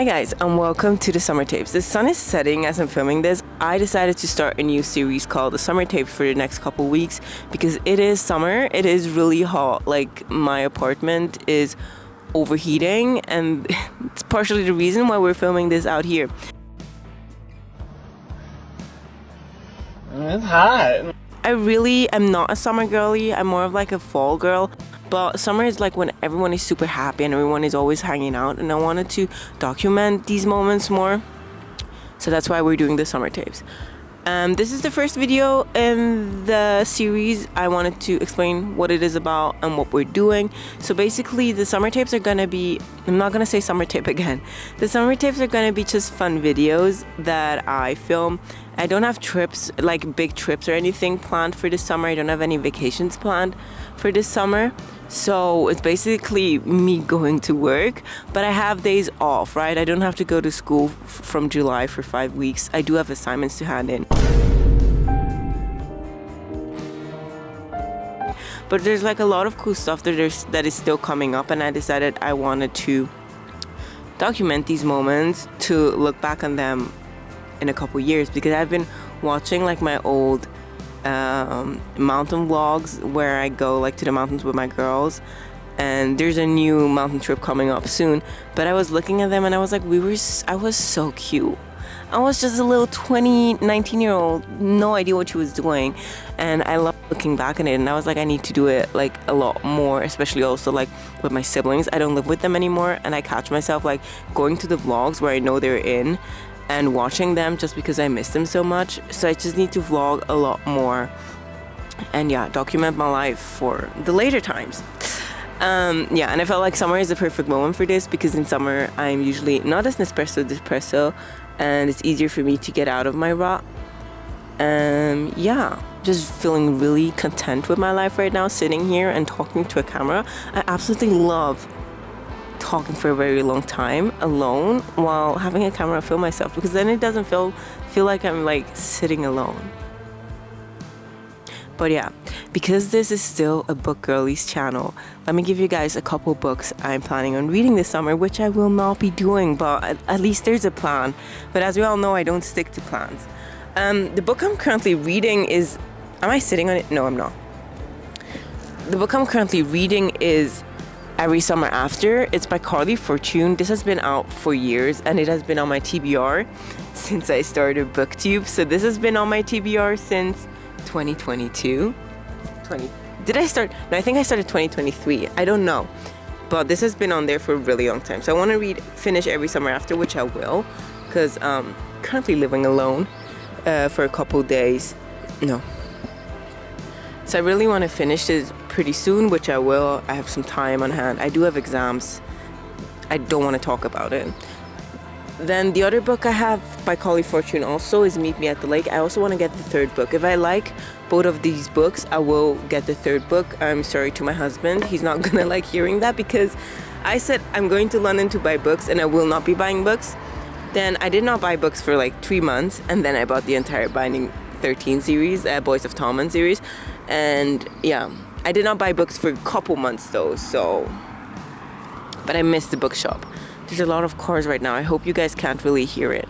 Hi guys, and welcome to the Summer Tapes. The sun is setting as I'm filming this. I decided to start a new series called the Summer Tapes for the next couple weeks because it is summer. It is really hot. Like, my apartment is overheating, and it's partially the reason why we're filming this out here. It's hot. I really am not a summer girly. I'm more of like a fall girl. But summer is like when everyone is super happy and everyone is always hanging out, and I wanted to document these moments more. So that's why we're doing the Summer Tapes. This is the first video in the series. I wanted to explain what it is about and what we're doing. So basically the Summer Tapes are gonna be, I'm not gonna say Summer Tape again. The Summer Tapes are gonna be just fun videos that I film. I don't have trips, like big trips or anything planned for this summer. I don't have any vacations planned for this summer. So it's basically me going to work, but I have days off, right? I don't have to go to school from July for 5 weeks. I do have assignments to hand in. But there's like a lot of cool stuff that is still coming up, and I decided I wanted to document these moments to look back on them in a couple years, because I've been watching like my old mountain vlogs where I go like to the mountains with my girls, and there's a new mountain trip coming up soon. But I was looking at them and I was like, I was so cute. I was just a little 19-year-old, no idea what she was doing, and I love looking back on it. And I was like, I need to do it like a lot more, especially also like with my siblings. I don't live with them anymore, and I catch myself like going to the vlogs where I know they're in and watching them just because I miss them so much. So I just need to vlog a lot more and document my life for the later times. And I felt like summer is the perfect moment for this, because in summer I'm usually not as depresso, and it's easier for me to get out of my rut. Just feeling really content with my life right now, sitting here and talking to a camera. I absolutely love talking for a very long time alone while having a camera film myself, because then it doesn't feel like I'm like sitting alone. But because this is still a book girlies channel, let me give you guys a couple books I'm planning on reading this summer, which I will not be doing, but at least there's a plan. But as we all know, I don't stick to plans. The book I'm currently reading is, am I sitting on it? No, I'm not. The book I'm currently reading is Every Summer After. It's by Carly Fortune. This has been out for years, and it has been on my TBR since I started BookTube. So this has been on my TBR since 2022. Did I start? No, I think I started 2023. I don't know. But this has been on there for a really long time. So I want to finish Every Summer After, which I will, because currently living alone for a couple days. No. So I really want to finish this pretty soon, which I will. I have some time on hand. I do have exams. I don't want to talk about it. Then the other book I have by Carly Fortune also is Meet Me at the Lake. I also want to get the third book. If I like both of these books, I will get the third book. I'm sorry to my husband. He's not going to like hearing that, because I said I'm going to London to buy books and I will not be buying books. Then I did not buy books for like 3 months, and then I bought the entire Binding 13 series, Boys of Tommen series. And I did not buy books for a couple months though, but I missed the bookshop. There's a lot of cars right now. I hope you guys can't really hear it.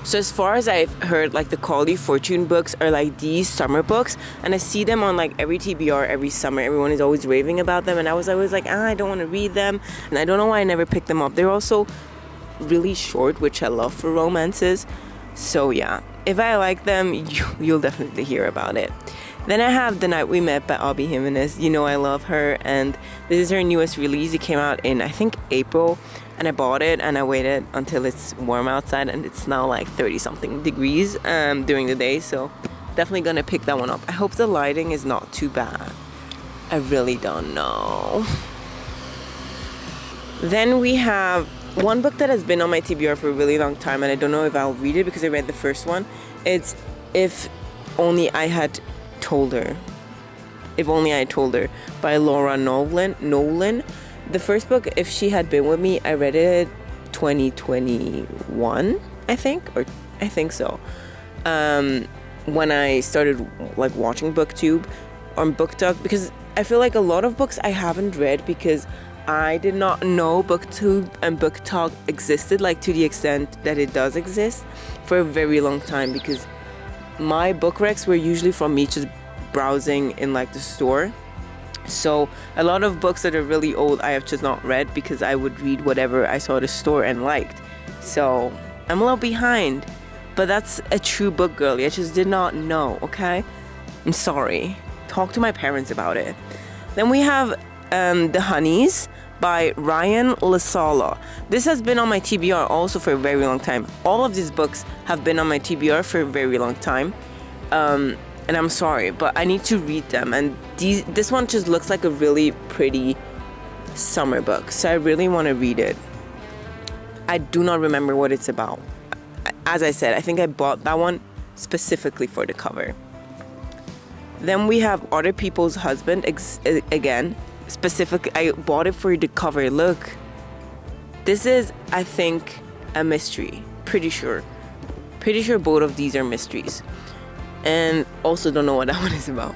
So as far as I've heard, like the Carly Fortune books are like these summer books, and I see them on like every TBR every summer. Everyone is always raving about them, and I was always like, I don't want to read them, and I don't know why I never picked them up. They're also really short, which I love for romances. So if I like them, you'll definitely hear about it. Then I have The Night We Met by Abby Jimenez. You know I love her, and this is her newest release. It came out in, I think, April, and I bought it, and I waited until it's warm outside, and it's now like 30-something degrees during the day, so definitely gonna pick that one up. I hope the lighting is not too bad. I really don't know. Then we have one book that has been on my TBR for a really long time, and I don't know if I'll read it because I read the first one. It's If Only I Had Told Her. If Only I Had Told Her by Laura Nolan. The first book, If She Had Been With Me, I read it 2021, I think so. When I started like watching BookTube on BookTok, because I feel like a lot of books I haven't read because I did not know booktube and book talk existed, like to the extent that it does exist, for a very long time, because my book recs were usually from me just browsing in like the store. So a lot of books that are really old I have just not read because I would read whatever I saw at the store and liked. So I'm a little behind, but that's a true book girly. I just did not know, okay? I'm sorry. Talk to my parents about it. Then we have The Honeys by Ryan Lasala. This has been on my TBR also for a very long time. All of these books have been on my TBR for a very long time. And I'm sorry, but I need to read them. And this one just looks like a really pretty summer book. So I really want to read it. I do not remember what it's about. As I said, I think I bought that one specifically for the cover. Then we have Other People's Husband, again. Specifically, I bought it for the cover. Look, this is, I think, a mystery. Pretty sure both of these are mysteries. And also don't know what that one is about.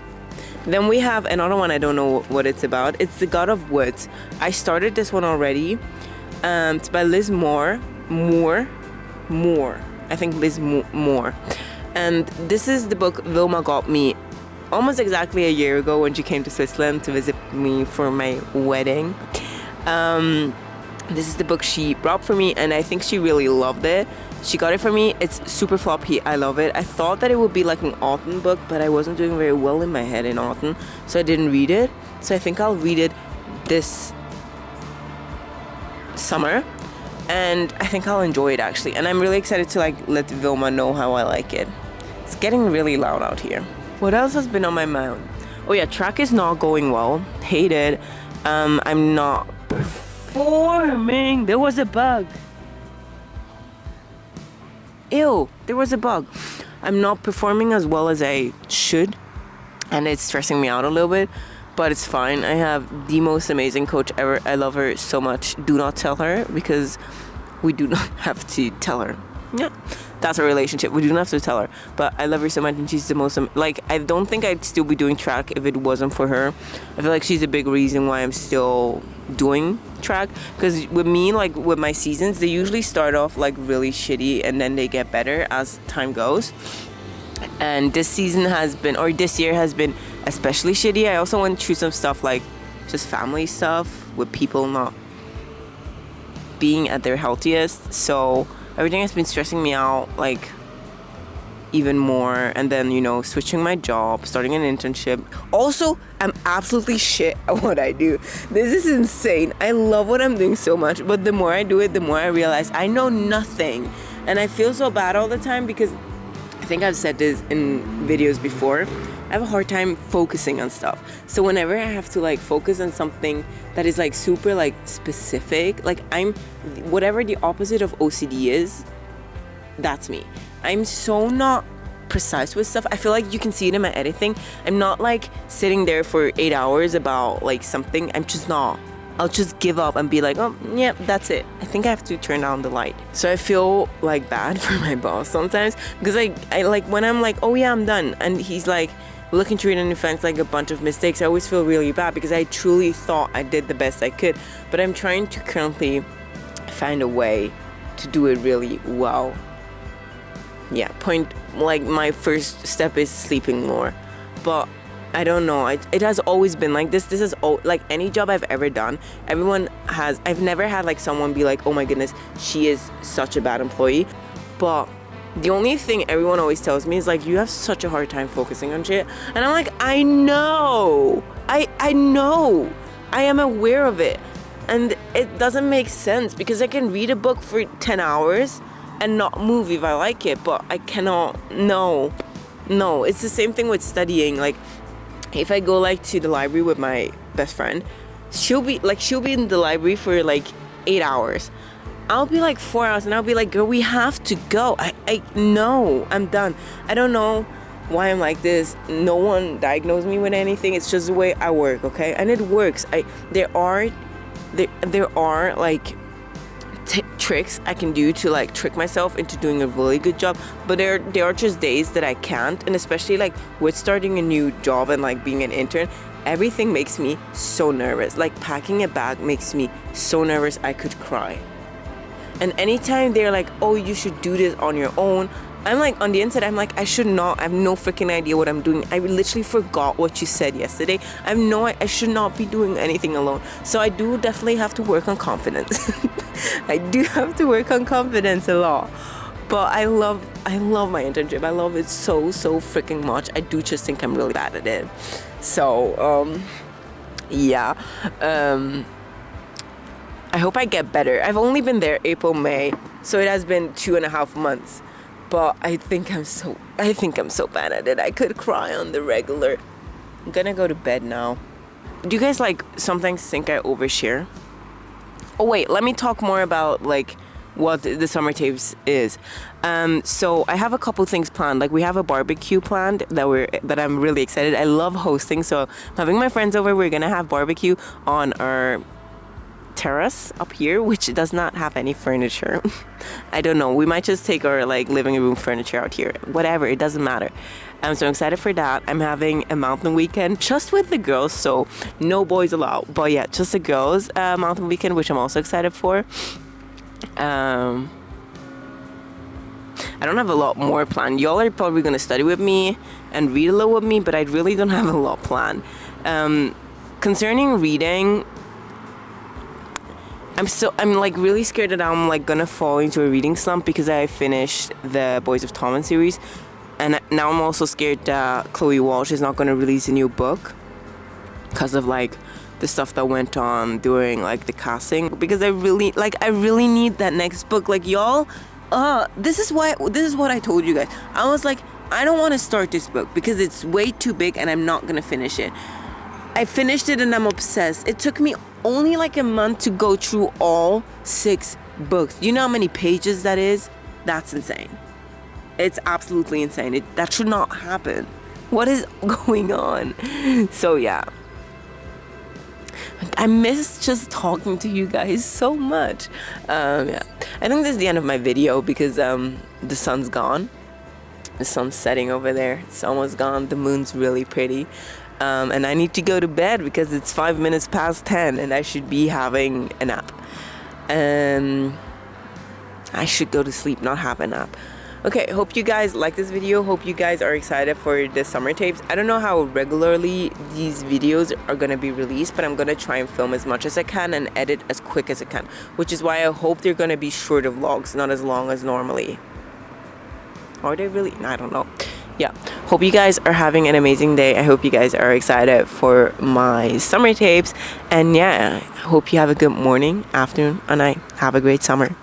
Then we have another one I don't know what it's about. It's The God of Woods. I started this one already. It's by Liz Moore. I think Liz Moore. And this is the book Vilma got me almost exactly a year ago when she came to Switzerland to visit me for my wedding. This is the book she brought for me, and I think she really loved it. She got it for me. It's super floppy. I love it. I thought that it would be like an autumn book, but I wasn't doing very well in my head in autumn, so I didn't read it. So I think I'll read it this summer, and I think I'll enjoy it actually. And I'm really excited to like let Vilma know how I like it. It's getting really loud out here. What else has been on my mind? Oh yeah, track is not going well. Hate it. I'm not performing. There was a bug. Ew, there was a bug. I'm not performing as well as I should, and it's stressing me out a little bit, but it's fine. I have the most amazing coach ever. I love her so much. Do not tell her, because we do not have to tell her. Yeah, that's a relationship. We do not have to tell her, but I love her so much, and she's the most like, I don't think I'd still be doing track if it wasn't for her. I feel like she's a big reason why I'm still doing track, because with me, like with my seasons, they usually start off like really shitty and then they get better as time goes. And this season has been, or this year has been especially shitty. I also went through some stuff like just family stuff with people not being at their healthiest, so everything has been stressing me out like even more. And then, you know, switching my job, starting an internship. Also, I'm absolutely shit at what I do. This is insane. I love what I'm doing so much, but the more I do it, the more I realize I know nothing. And I feel so bad all the time, because I think I've said this in videos before. I have a hard time focusing on stuff. So whenever I have to like focus on something that is like super like specific, like I'm, whatever the opposite of OCD is, that's me. I'm so not precise with stuff. I feel like you can see it in my editing. I'm not like sitting there for 8 hours about like something. I'm just not. I'll just give up and be like, oh yeah, that's it. I think I have to turn down the light. So I feel like bad for my boss sometimes, because I like when I'm like, oh yeah, I'm done, and he's like looking through it and he finds like a bunch of mistakes. I always feel really bad, because I truly thought I did the best I could, but I'm trying to currently find a way to do it really well. Yeah, like my first step is sleeping more, but I don't know. It has always been like this. This is like any job I've ever done. I've never had like someone be like, oh my goodness, she is such a bad employee. But the only thing everyone always tells me is like, you have such a hard time focusing on shit. And I'm like, I know. I know. I am aware of it. And it doesn't make sense, because I can read a book for 10 hours and not move if I like it, but I cannot. No, it's the same thing with studying. Like, if I go like to the library with my best friend, she'll be in the library for like 8 hours. I'll be like 4 hours, and I'll be like, girl, we have to go. I know, I'm done. I don't know why I'm like this. No one diagnosed me with anything. It's just the way I work, okay? And it works. There are like tricks I can do to like trick myself into doing a really good job, but there are just days that I can't. And especially like with starting a new job and like being an intern, everything makes me so nervous. Like packing a bag makes me so nervous I could cry. And anytime they're like, oh, you should do this on your own, I'm like, on the inside, I'm like, I should not. I have no freaking idea what I'm doing. I literally forgot what you said yesterday. I should not be doing anything alone. So I do definitely have to work on confidence. I do have to work on confidence a lot. But I love my internship. I love it so freaking much. I do just think I'm really bad at it. So, yeah. I hope I get better. I've only been there April, May, so it has been 2.5 months. But I think I'm so bad at it. I could cry on the regular. I'm gonna go to bed now. Do you guys like sometimes think I overshare? Oh wait, let me talk more about like what the summer tapes is. So I have a couple things planned. Like we have a barbecue planned that I'm really excited. I love hosting, so I'm having my friends over. We're gonna have barbecue on our terrace up here, which does not have any furniture. I don't know, we might just take our like living room furniture out here, whatever, it doesn't matter. I'm so excited for that. I'm having a mountain weekend just with the girls, so no boys allowed, but yeah, just the girls mountain weekend, which I'm also excited for. I don't have a lot more planned. Y'all are probably gonna study with me and read a little with me, but I really don't have a lot planned. Concerning reading, I'm like really scared that I'm like gonna fall into a reading slump because I finished the Boys of Tommen series, and now I'm also scared that Chloe Walsh is not gonna release a new book because of like the stuff that went on during like the casting. Because I really need that next book. Like y'all, this is what I told you guys. I was like, I don't want to start this book because it's way too big and I'm not gonna finish it. I finished it and I'm obsessed. It took me only like a month to go through all 6 books. You know how many pages that is? That's insane. It's absolutely insane. That should not happen. What is going on? So yeah, I miss just talking to you guys so much. Yeah, I think this is the end of my video because the sun's gone. The sun's setting over there. It's almost gone. The moon's really pretty. And I need to go to bed because it's 5 minutes past 10 and I should be having a nap. I should go to sleep, not have a nap. Okay, hope you guys like this video. Hope you guys are excited for the summer tapes. I don't know how regularly these videos are going to be released, but I'm going to try and film as much as I can and edit as quick as I can. Which is why I hope they're going to be shorter vlogs, not as long as normally. Are they really? I don't know. Yeah, hope you guys are having an amazing day. I hope you guys are excited for my summer tapes. And yeah, hope you have a good morning, afternoon, and night. Have a great summer.